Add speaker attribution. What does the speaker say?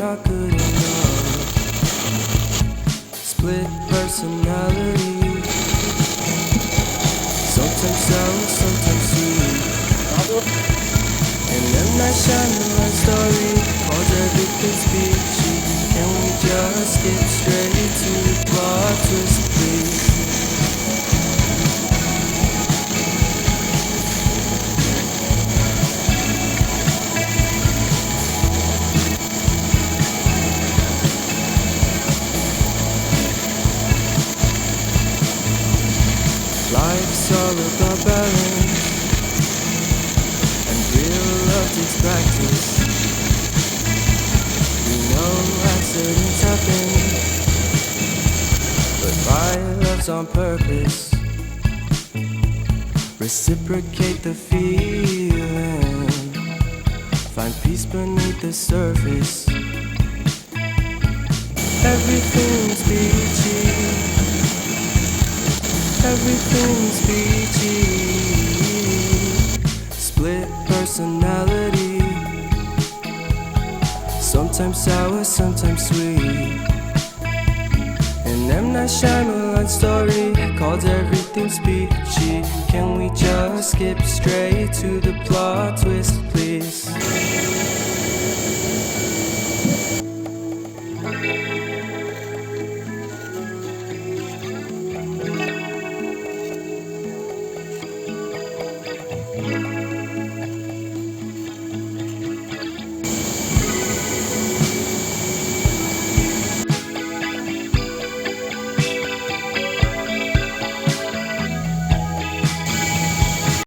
Speaker 1: not good enough. Split personality, sometimes sour, sometimes sweet. And then that Shyamalan story calls everything speechy. Can we just skip straight to the plot twist, please? Life's all about balance, and real love takes practice. We know accidents happen, but my love's on purpose. Reciprocate the feeling, find peace beneath the surface. Everything's peachy, everything's peachy. Split personality, sometimes sour, sometimes sweet. An M. Night Shyamalan story called everything's peachy. Can we just skip straight to the plot twist, please?